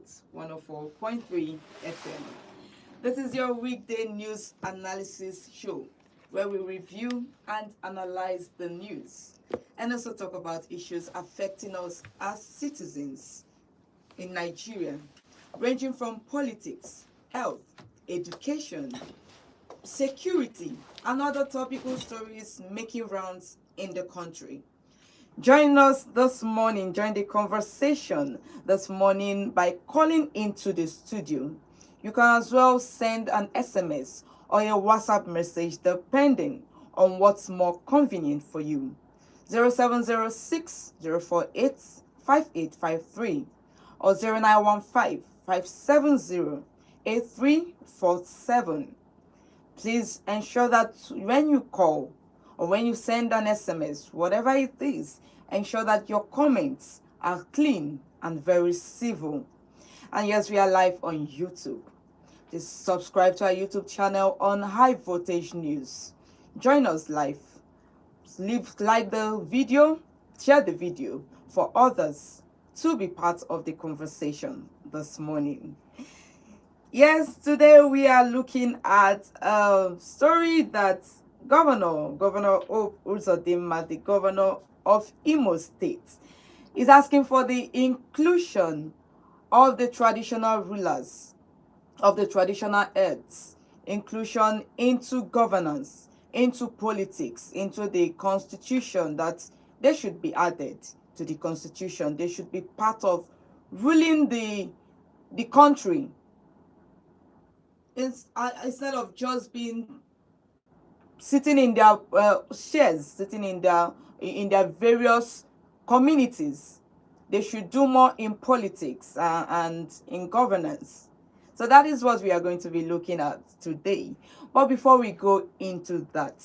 Truth 104.3 FM. This is your weekday news analysis show where we review and analyze the news and also talk about issues affecting us as citizens in Nigeria, ranging from politics, health, education, security, and other topical stories making rounds in the country. Join us this morning, join the conversation this morning by calling into the studio. You can as well send an SMS or a WhatsApp message depending on what's more convenient for you. 0706 048 5853 or 0915 570 8347. Please ensure that when you call or when you send an SMS, whatever it is, ensure that your comments are clean and very civil. And yes, we are live on YouTube. Please subscribe to our YouTube channel on High Voltage News. Join us live. Like the video, share the video for others to be part of the conversation this morning. Yes, today we are looking at a story that Governor Uzodinma, the governor of Imo State, is asking for the inclusion of the traditional rulers, of the traditional heads, inclusion into governance, into politics, into the constitution, that they should be added to the constitution. They should be part of ruling the country. Instead of just being sitting in their shares, sitting in their various communities, they should do more in politics and in governance. So that is what we are going to be looking at today. But before we go into that,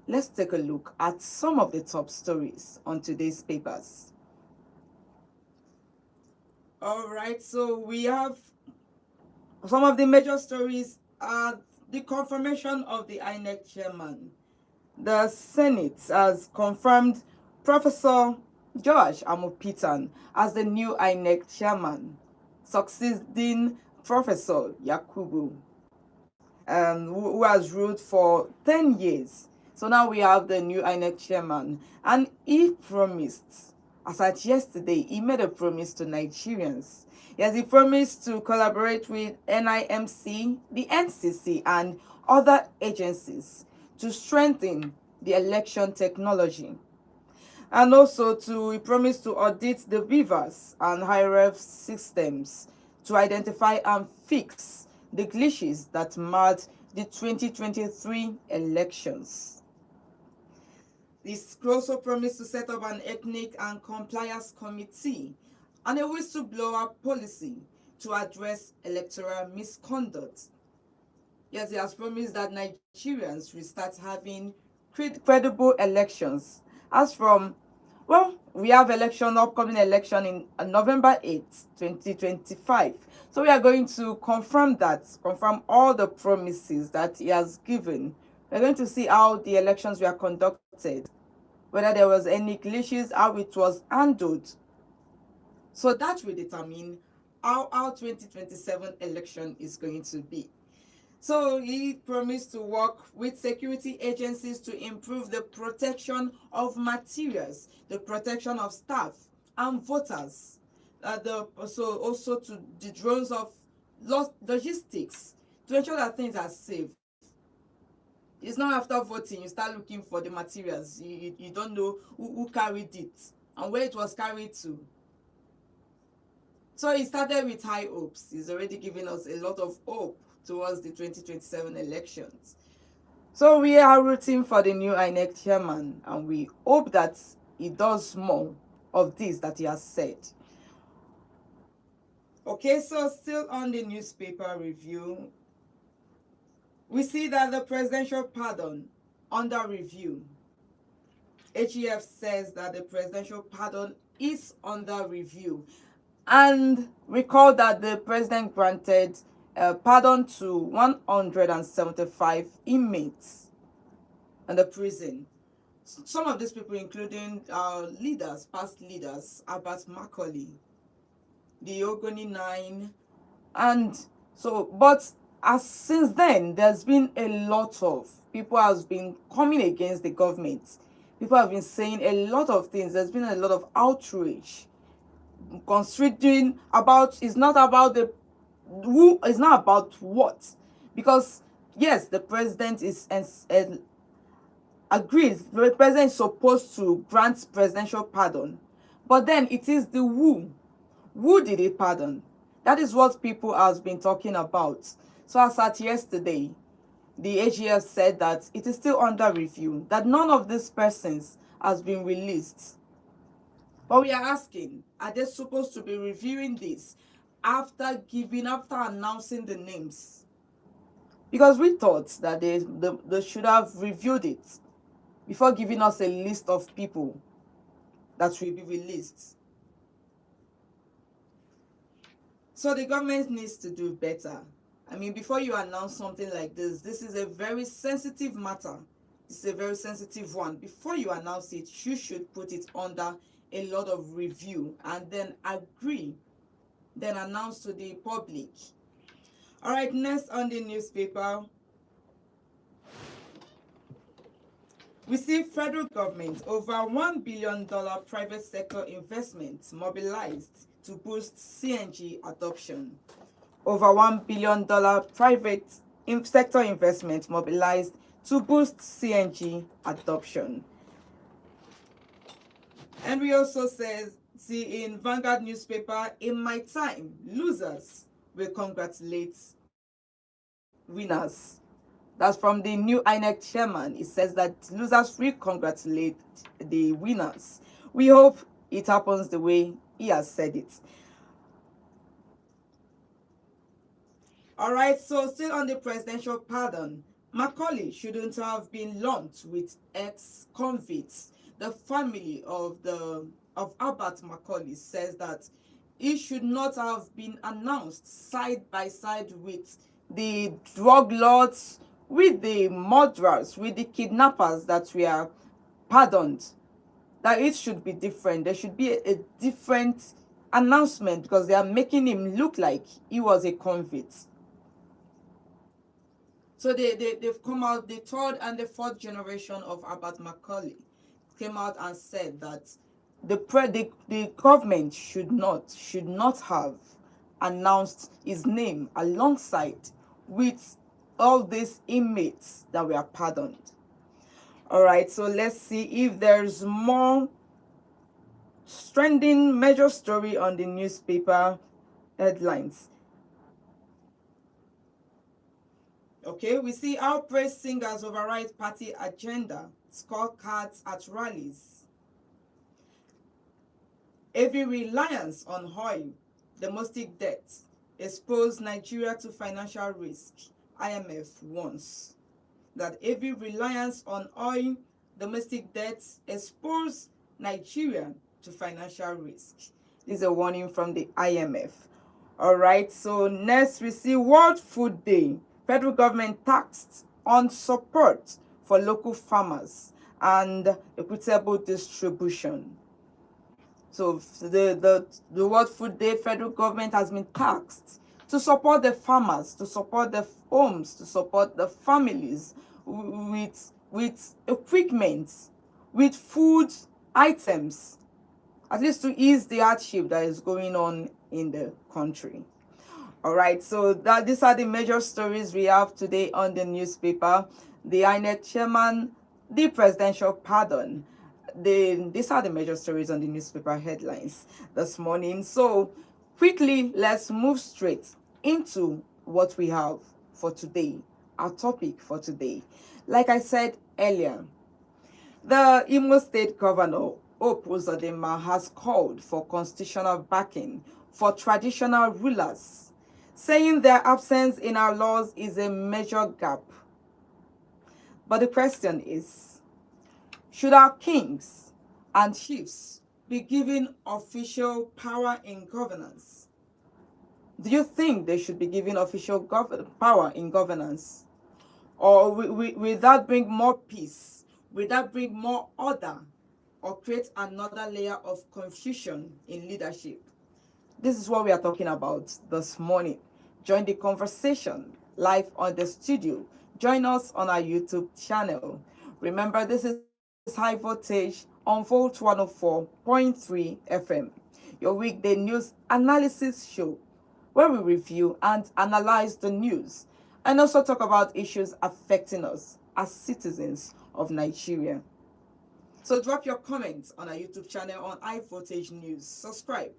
let's take a look at some of the top stories on today's papers. All right, so we have some of the major stories are the confirmation of the INEC chairman. The Senate has confirmed Professor Joash Amopitan as the new INEC chairman, succeeding Professor Yakubu, who has ruled for 10 years. So now we have the new INEC chairman, and he promised, as at yesterday, he made a promise to Nigerians. Yes, he promised to collaborate with NIMC, the NCC, and other agencies to strengthen the election technology. And also he promised to audit the BVAS and high-ref systems to identify and fix the glitches that marred the 2023 elections. This also promised to set up an ethnic and compliance committee and a whistleblower policy to address electoral misconduct. Yes, he has promised that Nigerians will start having credible elections. As from, well, we have upcoming election in November 8th, 2025. So we are going to confirm all the promises that he has given. We're going to see how the elections were conducted, whether there was any glitches, how it was handled. So that will determine how our 2027 election is going to be. So he promised to work with security agencies to improve the protection of materials, the protection of staff and voters, also to the drones of logistics, to ensure that things are safe. It's not after voting you start looking for the materials. You don't know who carried it and where it was carried to. So he started with high hopes. He's already giving us a lot of hope towards the 2027 elections. So we are rooting for the new INEC chairman, and we hope that he does more of this that he has said. Okay, so still on the newspaper review, we see that the presidential pardon under review. HEF says that the presidential pardon is under review. And recall that the president granted pardon to 175 inmates in the prison. Some of these people, including past leaders, Abbas Macaulay, the Ogoni 9, And so, but as since then, there's been a lot of people has been coming against the government. People have been saying a lot of things. There's been a lot of outrage considering about, it's not about the who, it's not about what, because yes, the president is agreed, the president is supposed to grant presidential pardon, but then it is the who did he pardon. That is what people have been talking about. So as at yesterday, the AGF said that it is still under review, that none of these persons has been released. But we are asking, are they supposed to be reviewing this after announcing the names? Because we thought that they should have reviewed it before giving us a list of people that will be released. So the government needs to do better. I mean, before you announce something like this is a very sensitive matter. It's a very sensitive one. Before you announce it, you should put it under a lot of review and then agree, then announce to the public. All right, next on the newspaper, we see federal government over $1 billion private sector investments mobilized to boost CNG adoption. Over $1 billion private sector investment mobilized to boost CNG adoption. And we also see in Vanguard newspaper, in my time, losers will congratulate winners. That's from the new INEC chairman. It says that losers will congratulate the winners. We hope it happens the way he has said it. All right, so still on the presidential pardon, Macaulay shouldn't have been lumped with ex-convicts. The family of Albert Macaulay says that he should not have been announced side by side with the drug lords, with the murderers, with the kidnappers that were pardoned. That it should be different. There should be a different announcement because they are making him look like he was a convict. So they've come out, the third and the fourth generation of Albert Macaulay came out and said that the government should not have announced his name alongside with all these inmates that were pardoned. All right, so let's see if there's more trending major story on the newspaper headlines. Okay, we see how praise singers override party agenda, scorecards at rallies. Heavy reliance on oil, domestic debt, expose Nigeria to financial risk. IMF warns that heavy reliance on oil, domestic debt, expose Nigeria to financial risk. This is a warning from the IMF. All right, so next we see World Food Day. Federal government taxed on support for local farmers and equitable distribution. So the World Food Day, federal government has been taxed to support the farmers, to support the homes, to support the families with equipment, with food items, at least to ease the hardship that is going on in the country. All right, so these are the major stories we have today on the newspaper. The INEC chairman, the presidential pardon. These are the major stories on the newspaper headlines this morning. So quickly, let's move straight into what we have for today, our topic for today. Like I said earlier, the Imo State Governor, Uzodinma, has called for constitutional backing for traditional rulers, saying their absence in our laws is a major gap. But the question is, should our kings and chiefs be given official power in governance? Do you think they should be given official power in governance? Or will that bring more peace? Will that bring more order? Or create another layer of confusion in leadership? This is what we are talking about this morning. Join the conversation live on the studio. Join us on our YouTube channel. Remember, this is High Voltage on Volt 104.3 FM, your weekday news analysis show where we review and analyze the news and also talk about issues affecting us as citizens of Nigeria. So drop your comments on our YouTube channel on High Voltage News. Subscribe.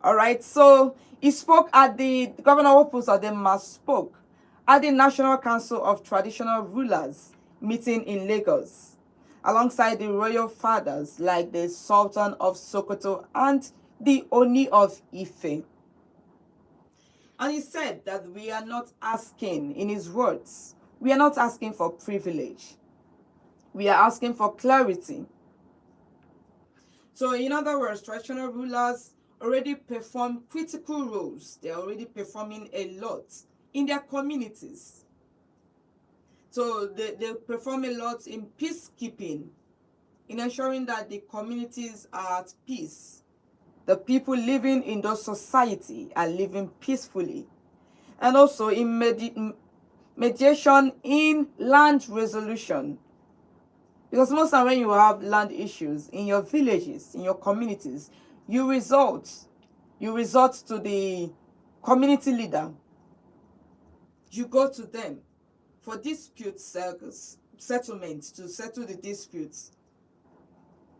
All right. So he spoke at the Governor Uzodinma spoke at the National Council of Traditional Rulers meeting in Lagos, alongside the royal fathers like the Sultan of Sokoto and the Oni of Ife. And he said that we are not asking, in his words, we are not asking for privilege. We are asking for clarity. So in other words, traditional rulers already perform critical roles. They're already performing a lot in their communities. So they perform a lot in peacekeeping, in ensuring that the communities are at peace. The people living in those society are living peacefully. And also in mediation in land resolution. Because most time when you have land issues in your villages, in your communities, you resort to the community leader. You go to them for disputes settlement, to settle the disputes,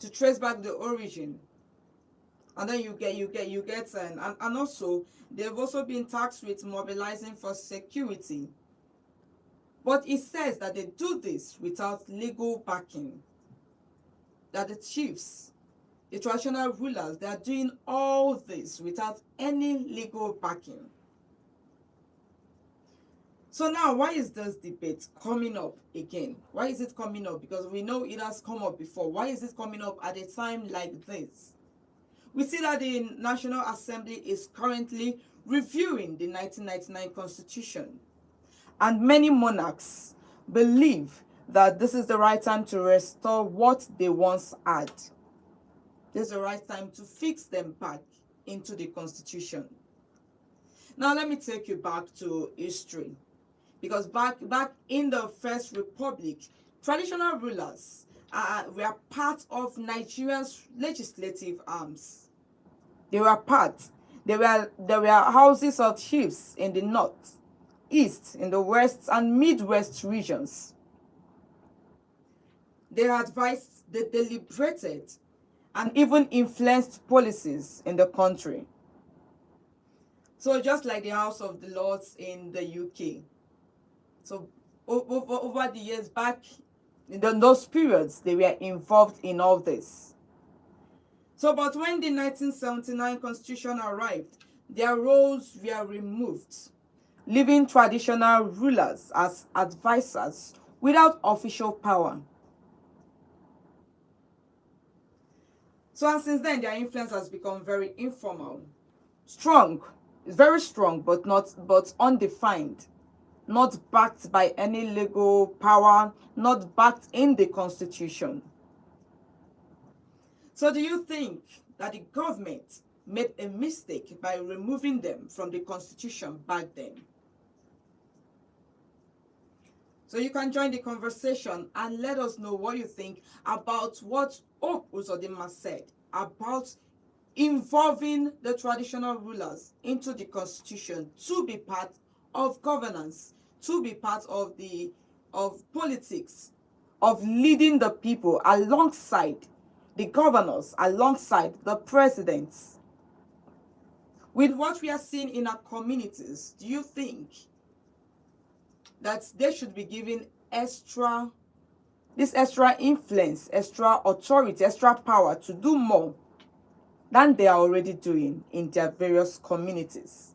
to trace back the origin. And then you get and also they've also been tasked with mobilizing for security. But it says that they do this without legal backing. That the chiefs, the traditional rulers, they are doing all this without any legal backing. So now, why is this debate coming up again? Why is it coming up? Because we know it has come up before. Why is it coming up at a time like this? We see that the National Assembly is currently reviewing the 1999 Constitution. And many monarchs believe that this is the right time to restore what they once had. This is the right time to fix them back into the Constitution. Now, let me take you back to history. Because back in the First Republic, traditional rulers were part of Nigeria's legislative arms. They were part. There were houses of chiefs in the north, east, in the west and midwest regions. They advised, they deliberated, and even influenced policies in the country. So just like the House of the Lords in the UK. So over the years back, in those periods, they were involved in all this. So, but when the 1979 Constitution arrived, their roles were removed, leaving traditional rulers as advisors without official power. So, and since then, their influence has become very informal. Strong, very strong, but undefined. Not backed by any legal power, not backed in the Constitution. So do you think that the government made a mistake by removing them from the Constitution back then? So you can join the conversation and let us know what you think about what Uzodinma said about involving the traditional rulers into the Constitution to be part of governance, to be part of politics, of leading the people alongside the governors, alongside the presidents. With what we are seeing in our communities, do you think that they should be given extra influence, extra authority, extra power to do more than they are already doing in their various communities?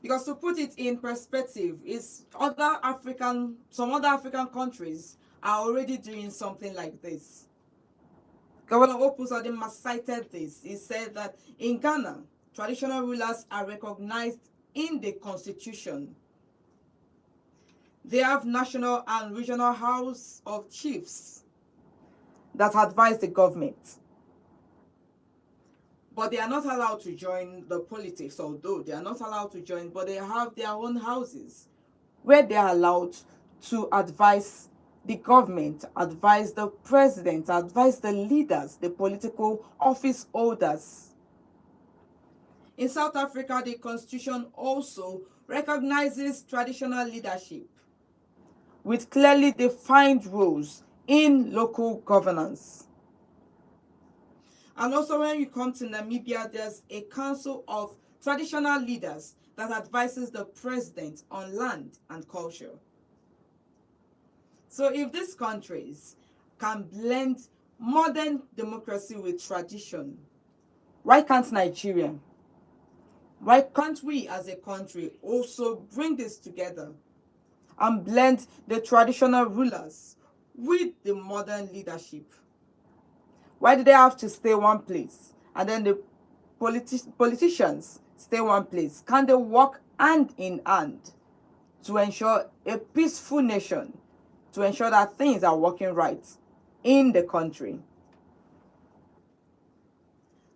Because to put it in perspective, some other African countries are already doing something like this. Governor Uzodinma cited this. He said that in Ghana, traditional rulers are recognized in the Constitution. They have national and regional house of chiefs that advise the government. but they are not allowed to join the politics, although they are not allowed to join, but they have their own houses where they are allowed to advise the government, advise the president, advise the leaders, the political office holders. In South Africa, the constitution also recognizes traditional leadership with clearly defined roles in local governance. And also when you come to Namibia, there's a council of traditional leaders that advises the president on land and culture. So if these countries can blend modern democracy with tradition, why can't Nigeria? Why can't we as a country also bring this together and blend the traditional rulers with the modern leadership? Why do they have to stay one place and then the politicians stay one place? Can they work hand in hand to ensure a peaceful nation, to ensure that things are working right in the country?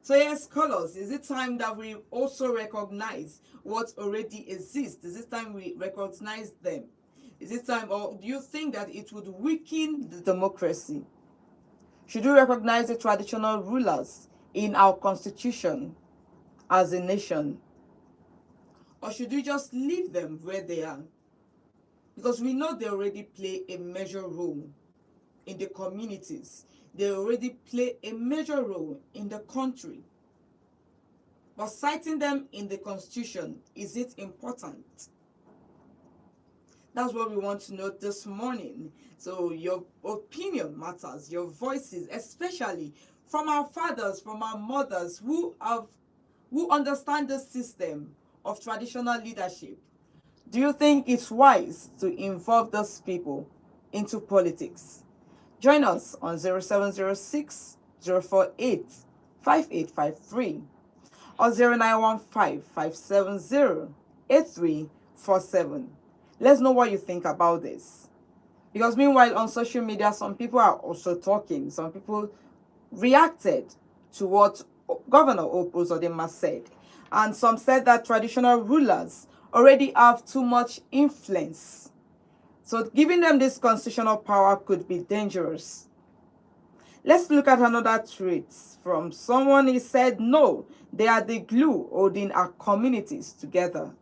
So yes, scholars, is it time that we also recognize what already exists? Is it time we recognize them? Is it time, or do you think that it would weaken the democracy? Should we recognize the traditional rulers in our constitution as a nation? Or should we just leave them where they are? Because we know they already play a major role in the communities. They already play a major role in the country. But citing them in the constitution, is it important? That's what we want to know this morning. So your opinion matters, your voices, especially from our fathers, from our mothers who understand the system of traditional leadership. Do you think it's wise to involve those people into politics? Join us on 0706 048 5853 or 0915 570 8347. Let's know what you think about this. Because meanwhile, on social media, some people are also talking. Some people reacted to what Governor Uzodinma said. And some said that traditional rulers already have too much influence. So giving them this constitutional power could be dangerous. Let's look at another tweet from someone. He said, no, they are the glue holding our communities together.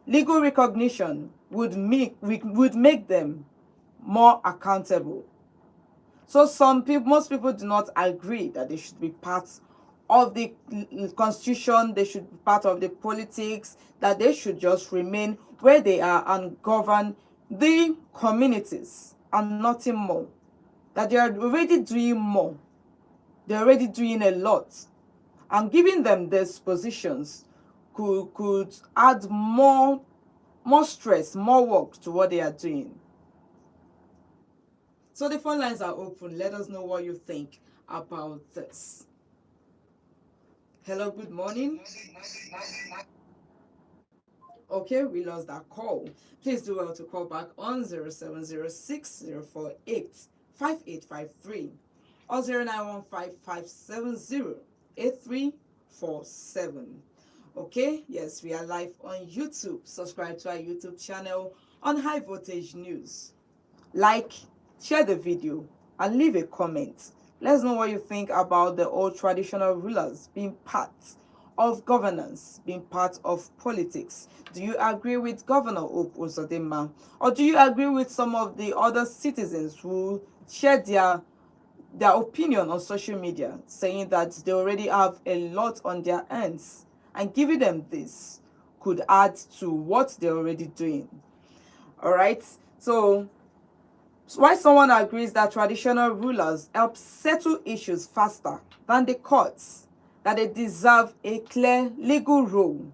Legal recognition would make them more accountable. So most people do not agree that they should be part of the constitution, they should be part of the politics, that they should just remain where they are and govern the communities and nothing more. That they are already doing more. They're already doing a lot. And giving them these positions could add more stress, more work to what they are doing. So the phone lines are open. Let us know what you think about this. Hello, good morning. Okay, we lost that call. Please do well to call back on 0706 048 5853 or 0915 570 8347. Okay, yes, we are live on YouTube. Subscribe to our YouTube channel on High Voltage News. Like, share the video, and leave a comment. Let us know what you think about the old traditional rulers being part of governance, being part of politics. Do you agree with Governor Uzodinma? Or do you agree with some of the other citizens who shared their opinion on social media, saying that they already have a lot on their hands, and giving them this could add to what they're already doing? All right. So why someone agrees that traditional rulers help settle issues faster than the courts, that they deserve a clear legal role?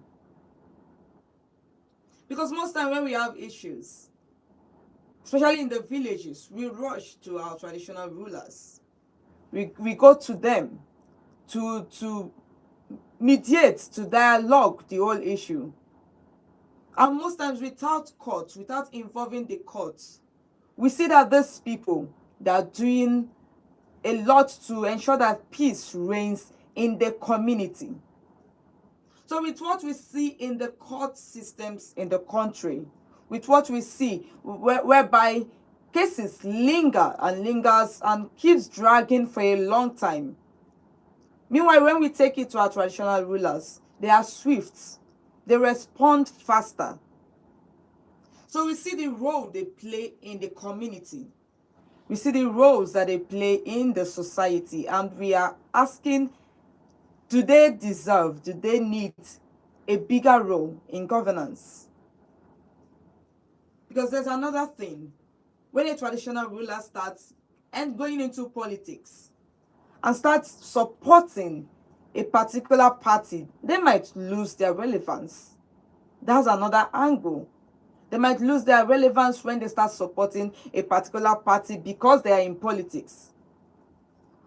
Because most time when we have issues, especially in the villages, we rush to our traditional rulers. We go to them to mediate, to dialogue the whole issue. And most times without courts, without involving the courts, we see that these people, they are doing a lot to ensure that peace reigns in the community. So with what we see in the court systems in the country, with what we see whereby cases linger and lingers and keeps dragging for a long time. Meanwhile, when we take it to our traditional rulers, they are swift. They respond faster. So we see the role they play in the community. We see the roles that they play in the society, and we are asking, do they need a bigger role in governance? Because there's another thing. When a traditional ruler starts and going into politics and starts supporting a particular party, they might lose their relevance. That's another angle. They might lose their relevance when they start supporting a particular party because they are in politics.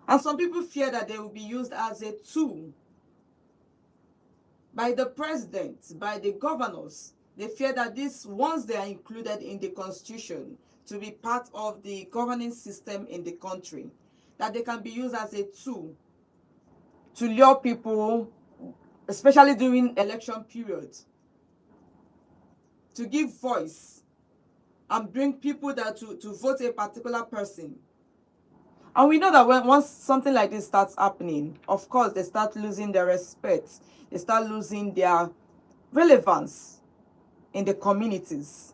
And some people fear that they will be used as a tool by the president, by the governors. They fear that this, once they are included in the constitution to be part of the governing system in the country, that they can be used as a tool to lure people, especially during election periods, to give voice and bring people that to vote a particular person. And we know that once something like this starts happening, of course, they start losing their respect. They start losing their relevance in the communities.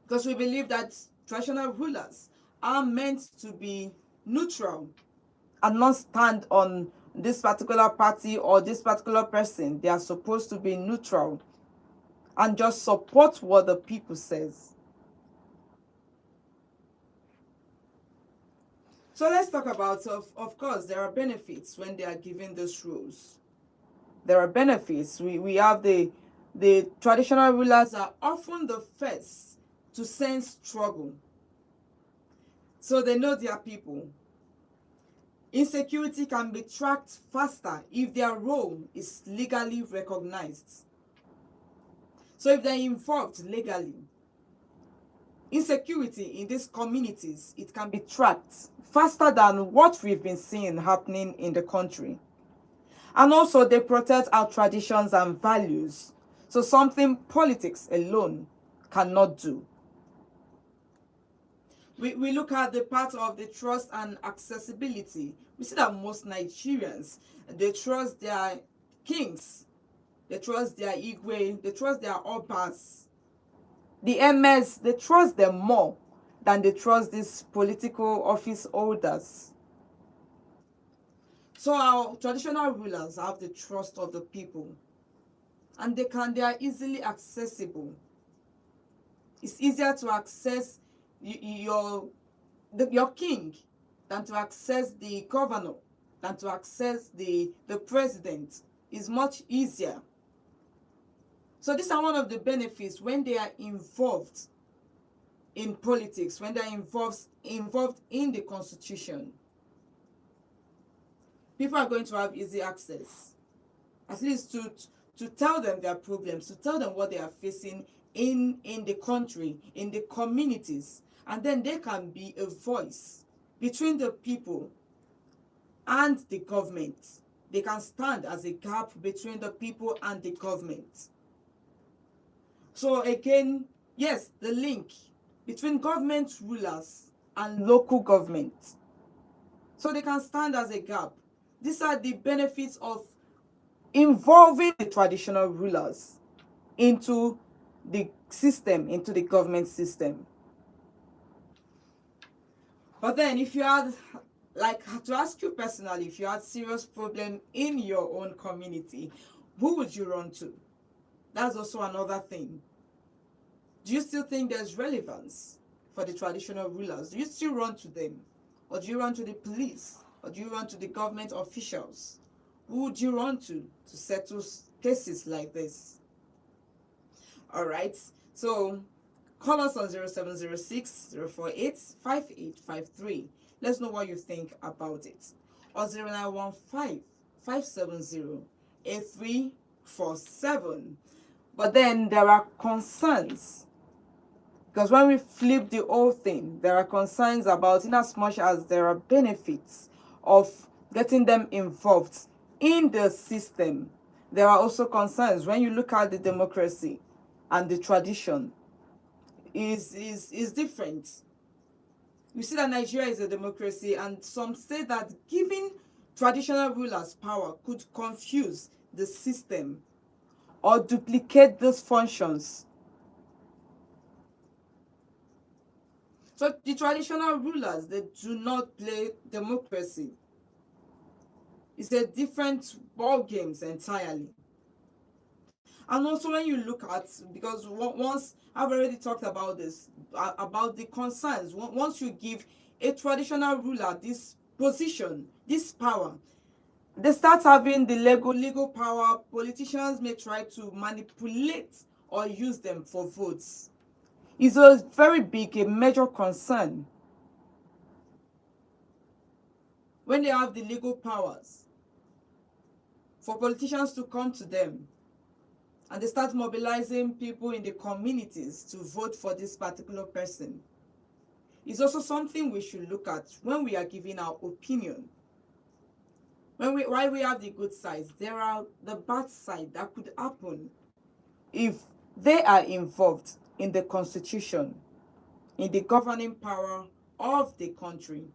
Because we believe that traditional rulers are meant to be neutral and not stand on this particular party or this particular person. They are supposed to be neutral and just support what the people says. So let's talk about, of course, there are benefits when they are given those roles. There are benefits. We have the traditional rulers are often the first to sense trouble. So they know their people. Insecurity can be tracked faster if their role is legally recognized. So if they're involved legally, insecurity in these communities, it can be tracked faster than what we've been seeing happening in the country. And also they protect our traditions and values. So something politics alone cannot do. We look at the part of the trust and accessibility. We see that most Nigerians, they trust their kings, they trust their Igwe, they trust their Obas. The MS, they trust them more than they trust these political office holders. So our traditional rulers have the trust of the people, and they are easily accessible. It's easier to access your king than to access the governor, than to access the president. Is much easier. So these are one of the benefits when they are involved in politics, when they are involved in the constitution. People are going to have easy access, at least to tell them their problems, to tell them what they are facing in the country, in the communities, and then they can be a voice between the people and the government. They can stand as a gap between the people and the government. So again, yes, the link between government rulers and local government. So they can stand as a gap. These are the benefits of involving the traditional rulers into the system, into the government system. But then if you had, like, to ask you personally, if you had serious problem in your own community, who would you run to? That's also another thing. Do you still think there's relevance for the traditional rulers? Do you still run to them? Or do you run to the police? Or do you run to the government officials? Who would you run to settle cases like this? All right. So call us on 0706 048 5853. Let's know what you think about it. Or 0915 570 8347. But then there are concerns. Because when we flip the whole thing, there are concerns about, in as much as there are benefits of getting them involved in the system. There are also concerns when you look at the democracy and the tradition is different. You see that Nigeria is a democracy, and some say that giving traditional rulers power could confuse the system or duplicate those functions. So the traditional rulers, they do not play democracy. It's a different ball games entirely. And also when you look at, because once I've already talked about this, about the concerns, once you give a traditional ruler this position, this power, they start having the legal power. Politicians may try to manipulate or use them for votes. It's a very big, a major concern when they have the legal powers for politicians to come to them and they start mobilizing people in the communities to vote for this particular person. It's also something we should look at when we are giving our opinion. While we have the good sides, there are the bad side that could happen if they are involved in the constitution, in the governing power of the country.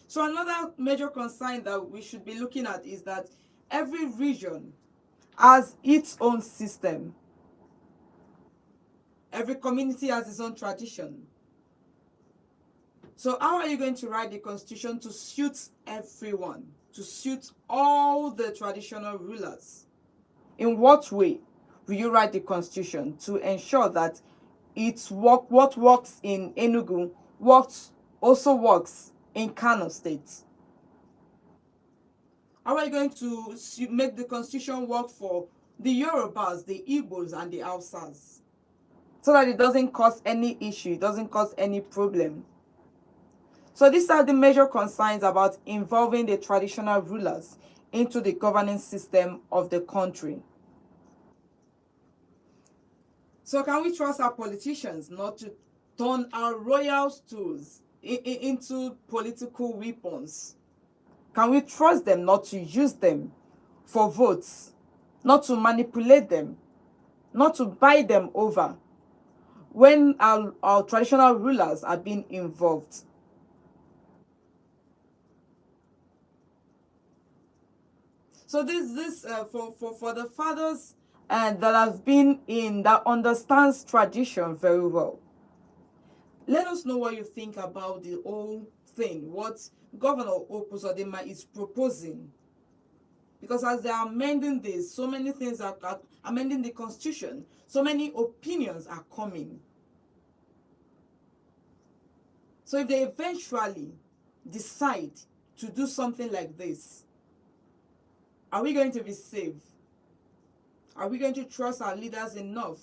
So another major concern that we should be looking at is that every region has its own system. Every community has its own tradition. So how are you going to write the constitution to suit everyone, to suit all the traditional rulers? In what way will you write the constitution to ensure that what works in Enugu also works in Kano State? How are you going to make the constitution work for the Yorubas, the Igbos, and the Hausas, so that it doesn't cause any issue, it doesn't cause any problem? So these are the major concerns about involving the traditional rulers into the governing system of the country. So can we trust our politicians not to turn our royal stools into political weapons? Can we trust them not to use them for votes, not to manipulate them, not to buy them over when our traditional rulers are being involved? So this for the fathers that have been in, that understands tradition very well, let us know what you think about the whole thing, what Governor Uzodinma is proposing. Because as they are amending this, so many things are amending the constitution, so many opinions are coming. So if they eventually decide to do something like this, are we going to be safe? Are we going to trust our leaders enough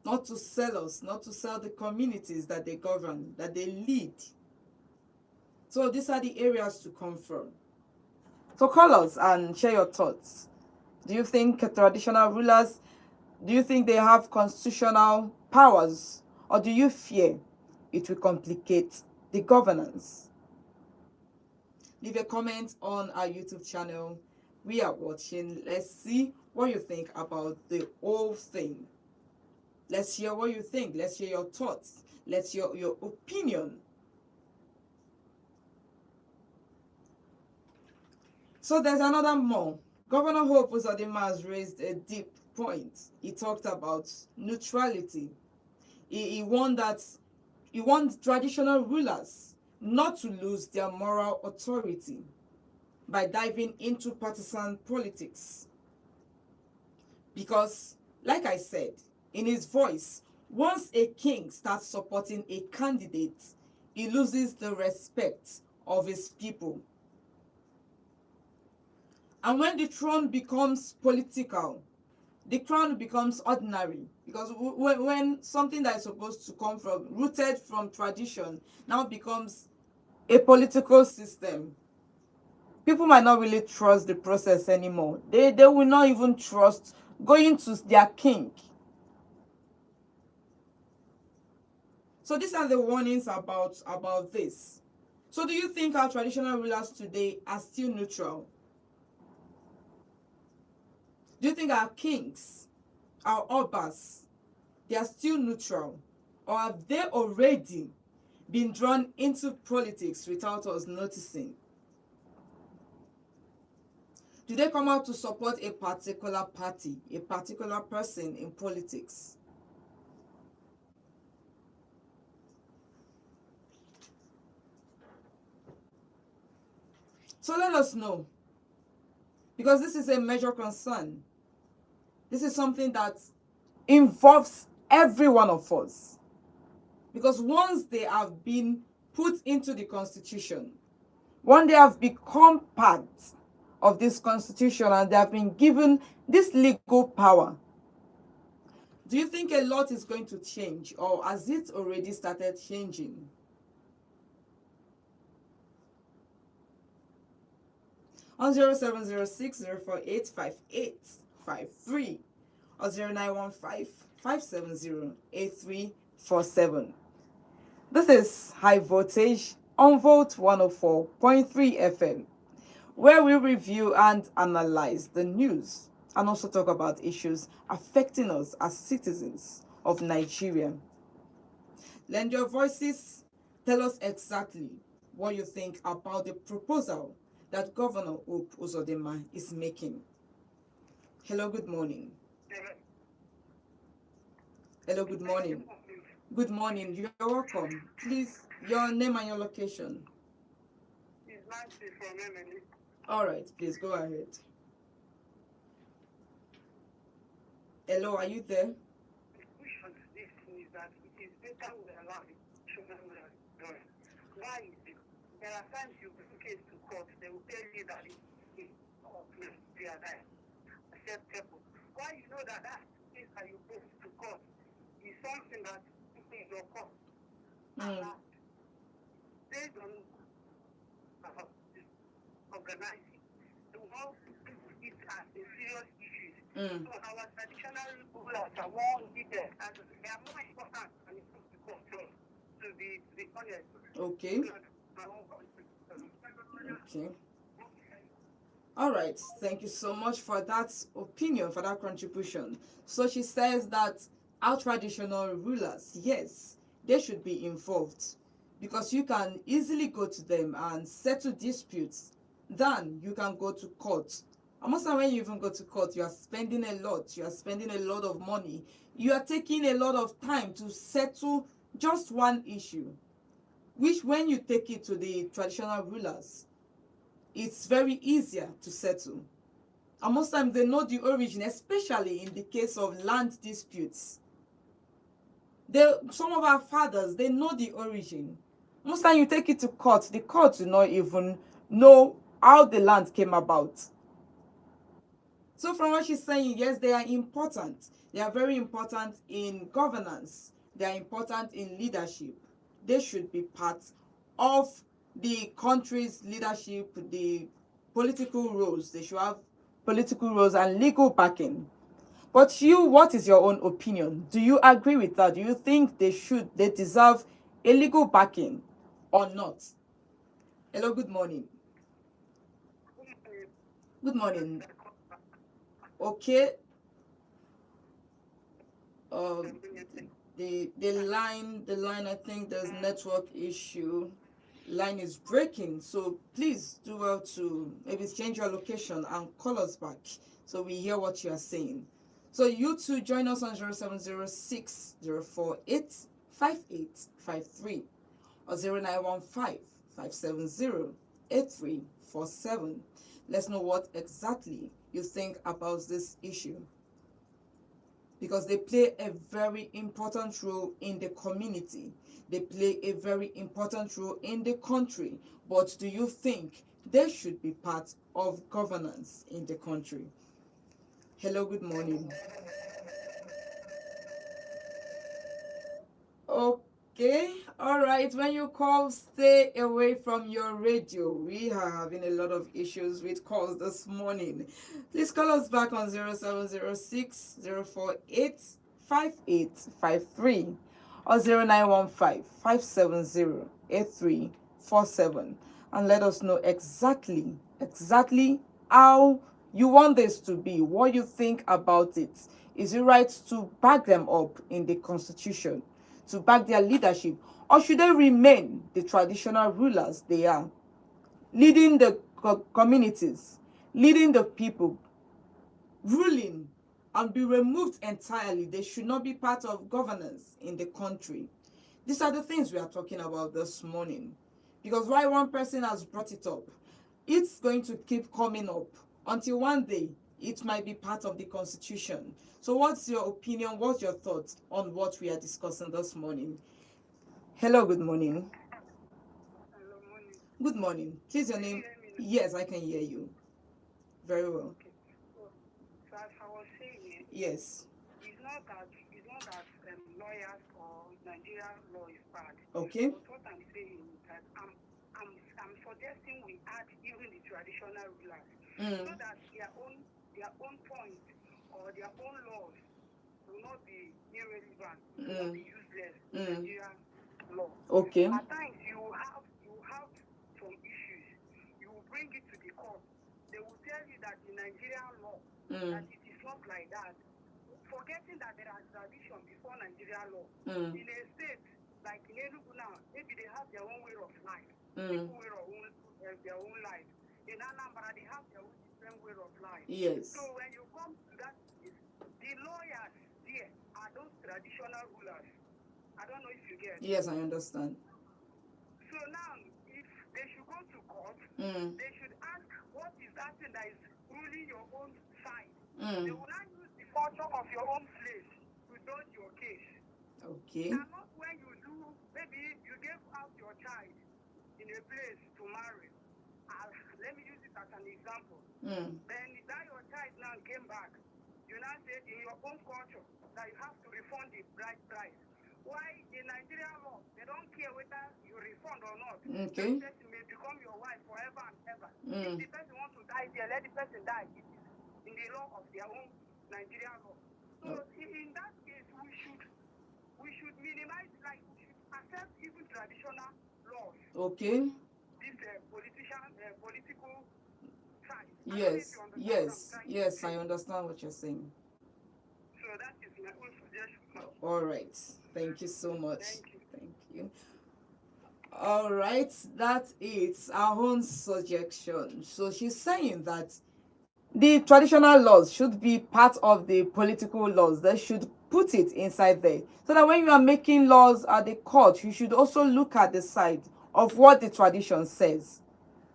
not to sell us, not to sell the communities that they govern, that they lead? So these are the areas to come from. So call us and share your thoughts. Do you think traditional rulers, do you think they have constitutional powers, or do you fear it will complicate the governance? Leave a comment on our YouTube channel. We are watching. Let's see what you think about the whole thing. Let's hear what you think. Let's hear your thoughts. Let's hear your opinion. So there's another more. Governor Hope Uzodinma has raised a deep point. He talked about neutrality. He warned traditional rulers not to lose their moral authority by diving into partisan politics. Because, like I said, in his voice, once a king starts supporting a candidate, he loses the respect of his people. And when the throne becomes political, the crown becomes ordinary. Because when something that is supposed to come from, rooted from tradition, now becomes a political system, people might not really trust the process anymore. They will not even trust going to their king. So these are the warnings about this. So do you think our traditional rulers today are still neutral? Do you think our kings, our obas, they are still neutral? Or have they already been drawn into politics without us noticing? Do they come out to support a particular party, a particular person in politics? So let us know, because this is a major concern. This is something that involves every one of us. Because once they have been put into the constitution, when they have become part of this constitution and they have been given this legal power, do you think a lot is going to change, or has it already started changing? On 0706-048-5853 or 0915-570-8347. This is High Voltage on Volt 104.3 FM, where we review and analyze the news and also talk about issues affecting us as citizens of Nigeria. Lend your voices. Tell us exactly what you think about the proposal that Governor Hope Uzodinma is making. Hello, good morning. Hello, good morning. Good morning. You're welcome. Please, your name and your location. It's Nancy from Emily. All right, please go ahead. Hello, are you there? The question to this is that it is better we allow the children to learn. Why is it? There are times you bring case to court, they will tell you that it's they are there. Acceptable. Why you know that that case that you bring to court is something that in your court based on organizing. The world it as a serious issue. So our traditional rulers are more needed and they are more important than it comes to control. To be honest. Okay. Okay. All right. Thank you so much for that opinion, for that contribution. So she says that our traditional rulers, yes, they should be involved, because you can easily go to them and settle disputes than you can go to court. And most of the time when you even go to court, you are spending a lot. You are spending a lot of money. You are taking a lot of time to settle just one issue, which when you take it to the traditional rulers, it's very easier to settle. And most times they know the origin, especially in the case of land disputes. Some of our fathers, they know the origin. Most time you take it to court, the court do not even know how the land came about. So from what she's saying, yes, they are important. They are very important in governance. They are important in leadership. They should be part of the country's leadership, the political roles. They should have political roles and legal backing. But you, what is your own opinion? Do you agree with that? Do you think they deserve a legal backing or not? Hello, good morning. Good morning. Okay. The line, I think there's network issue. Line is breaking, so please do well to maybe change your location and call us back so we hear what you are saying. So you too join us on 0706-048-5853 or 0915-570-8347. Let's know what exactly you think about this issue, because they play a very important role in the community. They play a very important role in the country. But do you think they should be part of governance in the country? Hello, good morning. Okay, all right. When you call, stay away from your radio. We are having a lot of issues with calls this morning. Please call us back on 0706-048-5853 or 0915-570-8347. 247 and let us know exactly how you want this to be, what you think about it. Is it right to back them up in the constitution, to back their leadership, or should they remain the traditional rulers they are, leading the communities, leading the people, ruling, and be removed entirely? They should not be part of governance in the country. These are the things we are talking about this morning. Because why one person has brought it up, it's going to keep coming up until one day it might be part of the constitution. So what's your opinion? What's your thoughts on what we are discussing this morning? Hello, good morning. Hello, morning. Good morning. Please, your Can you name? hear me now? Yes, I can hear you very well. Okay. So as I was saying, Yes. it's not that lawyers or Nigerian law is bad. Okay. But what I'm saying is that I'm suggesting we add even the traditional rulers so that their own point or their own laws will not be irrelevant, will not be useless in Nigerian law. Okay. At times you have some issues. You will bring it to the court. They will tell you that in Nigerian law that it is not like that. Forgetting that there are tradition before Nigerian law. In a state like in Enugu now, maybe they have their own way of life. People way of their own life. In Anambra, they have their own different way of life. Yes. So when you come to that, the lawyers there are those traditional rulers. I don't know if you get. Yes, I understand. So now, if they should go to court, they should ask what is that thing that is ruling your own side. They will not use the culture of your own place to dodge your case. Okay. And not when you do, maybe you gave out your child in a place to marry. Let me use it as an example. Then that your child now came back. You now said in your own culture that you have to refund the bride price. Why in Nigerian law, they don't care whether you refund or not. Okay. That person may become your wife forever and ever. If the person wants to die there, let the person die. It is in the law of their own Nigerian law. So in that case, we should minimize, like we should accept even traditional laws. Okay. This political side. Yes, I understand what you're saying. So that is my own suggestion. All right. Thank you so much. Thank you. Thank you. All right, that is our own suggestion. So she's saying that the traditional laws should be part of the political laws. They should put it inside there. So that when you are making laws at the court, you should also look at the side of what the tradition says.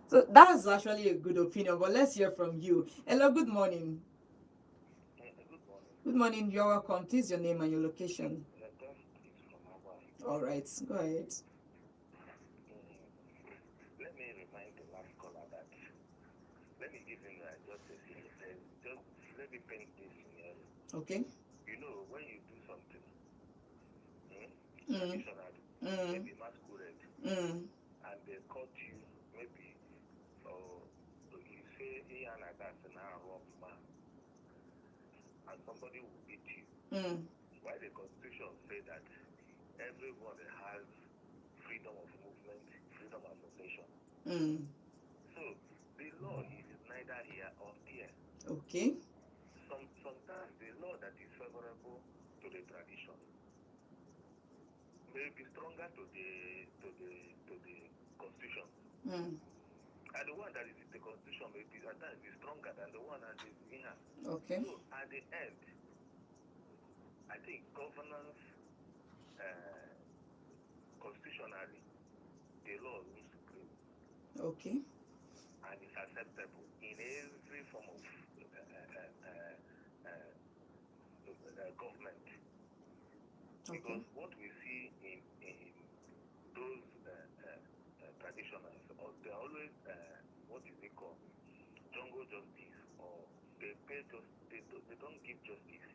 So that's actually a good opinion, but let's hear from you. Hello, good morning. Good morning, you're welcome. Please your name and your location. All right, go ahead. Let me remind the last caller that, let me give him just a scenario. Just let me paint this scenario. Okay. You know, when you do something traditionally, maybe masquerade, and they caught you, maybe, or you say, Ian, that's an rob man, and somebody will beat you. Why the Constitution say that everybody has freedom of movement, freedom of association. So the law is neither here or there. Okay. Sometimes the law that is favorable to the tradition may be stronger to the constitution. And the one that is in the constitution may be at times be stronger than the one that is in here. Okay. So at the end, I think governance constitutionally, the law rules supreme. Okay. And it's acceptable in every form of government. Okay. Because what we see in those traditionals, or they always, what is it called, jungle justice, or they pay just, they don't give justice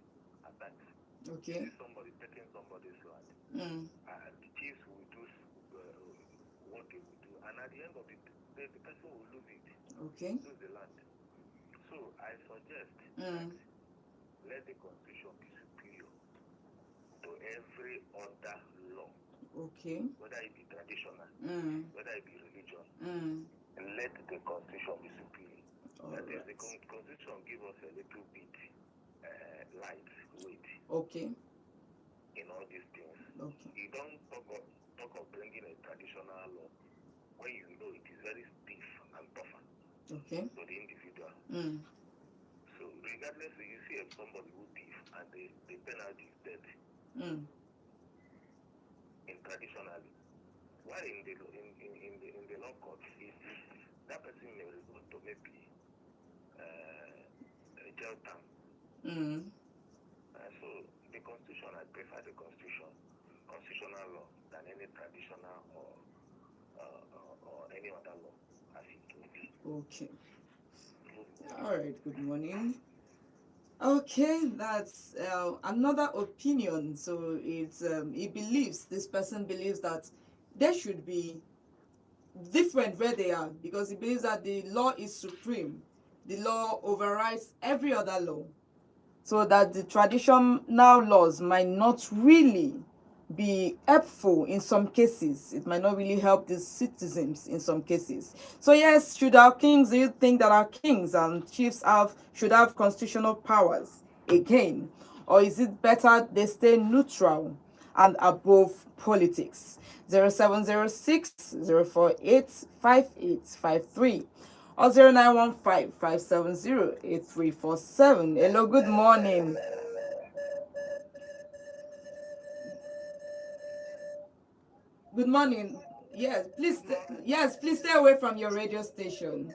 at times. Okay. See somebody taking somebody's land, and the chiefs will do what they will do, and at the end of it, the person will lose it. Okay. Lose the land. So I suggest that let the constitution be superior to every other law. Okay. whether it be traditional, Mm. whether it be religion, Mm. and let the constitution be supreme. All That is, the right. constitution give us a little bit light weight Okay. in all these things. Okay. You don't talk of bringing a traditional law when you know it is very stiff and tougher Okay. to the individual. Mm. So regardless, you see if somebody who thief and the penalty is death Mm. in traditionally, while in the law court, that person may result to maybe a jail term. Mm. So the constitution, I prefer the constitutional law than any traditional or any other law as it will be. Okay. Good All morning. right. Good morning. Okay, that's another opinion. So it's this person believes that there should be different where they are because he believes that the law is supreme. The law overrides every other law. So that the traditional laws might not really be helpful in some cases. It might not really help the citizens in some cases. So yes, should our kings, do you think that our kings and chiefs should have constitutional powers again? Or is it better they stay neutral and above politics? 0706 048 5853 or 0915 570 8347. Hello, good morning. Good morning. Yes, please. Good morning. Yes, please stay away from your radio station.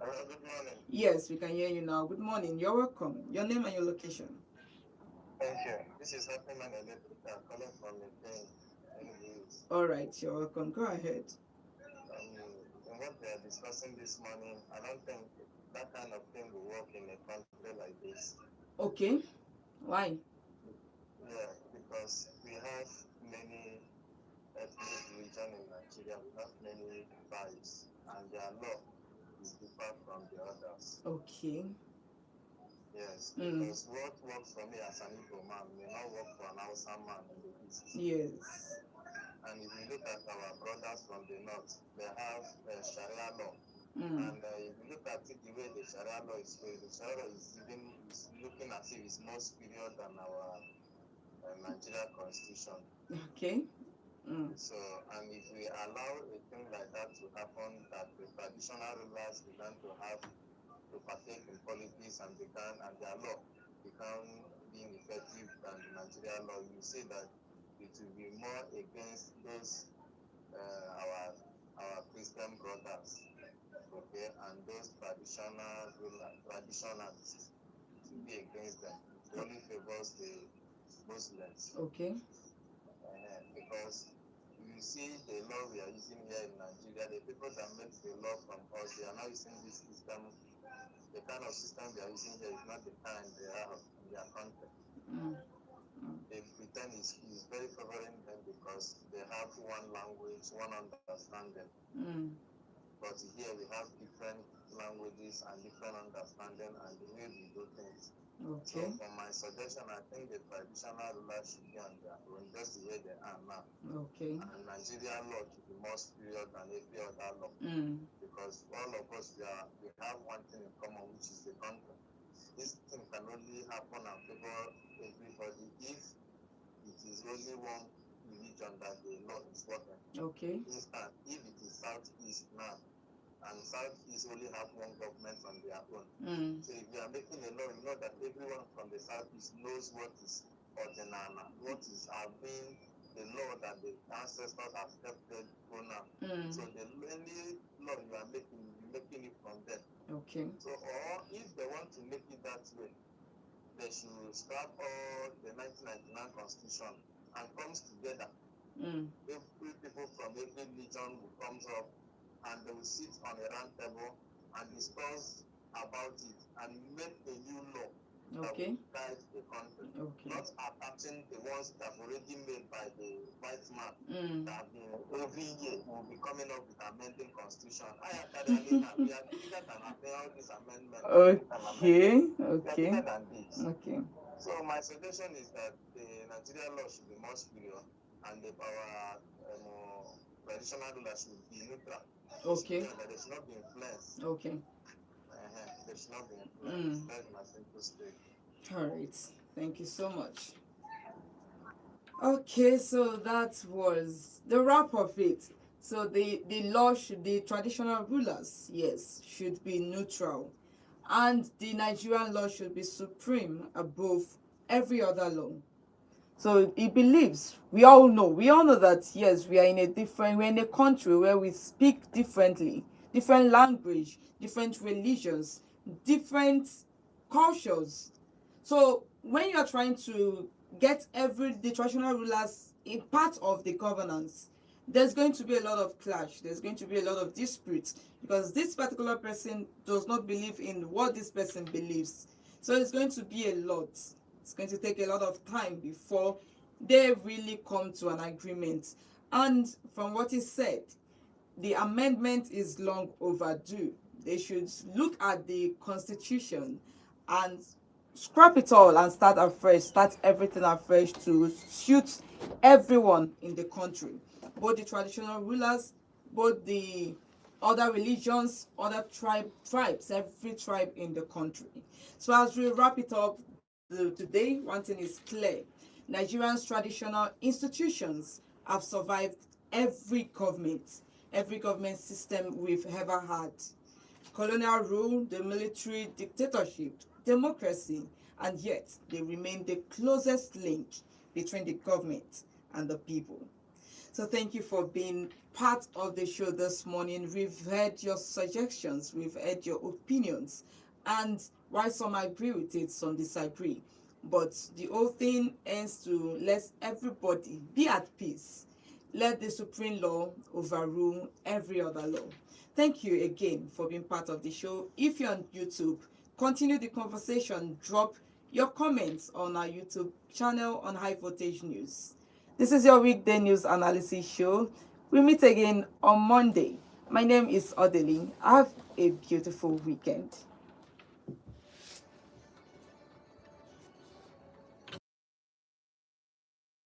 Hello, good morning. Yes, we can hear you now. Good morning. You're welcome. Your name and your location. Thank you. This is Happy Man Electrical calling from the thing. All right, you're welcome. Go ahead. In what we are discussing this morning, I don't think that kind of thing will work in a country like this. Okay. Why? Yeah, because we have many ethnic religion in Nigeria, we have many tribes, and their law is different from the others. Okay. Yes, Mm. because what works for me as an Igbo man may not work for an Hausa man in the East. Yes. And if you look at our brothers from the north, they have Sharia law. Mm. And if you look at it, the way the Sharia law is going, the Sharia law is looking as if it's more superior than our Nigeria constitution. Okay. Mm. So, and if we allow a thing like that to happen, that the traditional rulers began to have to partake in politics and their law become being effective than the Nigerian law, you see that it will be more against those our Christian brothers, okay, and those traditionalists to be against them. It only favors the Muslims. Okay. Because you see the law we are using here in Nigeria, the people that make the law from us, they are now using this system. The kind of system we are using here is not the kind they have in their country. Mm. They pretend is very favoring them because they have one language, one understanding. Mm. But here we have different languages and different understanding and the way we do things. So Okay. for my suggestion, I think the traditional rulers should be on their own, just the way they are now. Okay. And Nigerian law should be more superior than every other law. Mm. Because all of us, we have one thing in common, which is the country. This thing can only happen and favor everybody if it is only one religion that the law is working. Okay. Instead, if it is Southeast now, and Southeast only have one government on their own. Mm. So if you are making a law, you know that everyone from the Southeast knows what is ordinana, what is being the law that the ancestors have kept going on. Mm. So the only law you are making, you're making it from them. Okay. So, or if they want to make it that way, they should scrap all the 1999 constitution and comes together. Mm. Every people from every religion will come up and they will sit on a round table and discuss about it and make a new law that Okay. will guide the country. Okay. Not attaching the ones that are already made by the white man Mm. that have been every year will be coming up with amending constitution. We are bigger than all these amendments. Okay. We are Okay. bigger than this. Okay. So my suggestion is that the Nigerian law should be more superior and our traditional rulers should be neutral. Okay. That they should not be influenced. Okay. They should not be influenced. That's my simple statement. All right. Thank you so much. Okay, so that was the wrap of it. So the traditional rulers, yes, should be neutral, and the Nigerian law should be supreme above every other law. So he believes, we all know that yes, we're in a country where we speak differently, different language, different religions, different cultures. So when you're trying to get the traditional rulers a part of the governance, there's going to be a lot of clash, there's going to be a lot of disputes, because this particular person does not believe in what this person believes. So it's going to be a lot. It's going to take a lot of time before they really come to an agreement. And from what he said, the amendment is long overdue. They should look at the constitution and scrap it all and start afresh, start everything afresh to suit everyone in the country, both the traditional rulers, both the other religions, other tribes, every tribe in the country. So as we wrap it up today, one thing is clear: Nigeria's traditional institutions have survived every government system we've ever had: colonial rule, the military dictatorship, democracy, and yet they remain the closest link between the government and the people. So thank you for being part of the show this morning. We've heard your suggestions, we've heard your opinions, and while some agree with it, some disagree. But the whole thing ends to let everybody be at peace. Let the supreme law overrule every other law. Thank you again for being part of the show. If you're on YouTube, continue the conversation. Drop your comments on our YouTube channel on High Voltage News. This is your weekday news analysis show. We meet again on Monday. My name is Odeline. Have a beautiful weekend.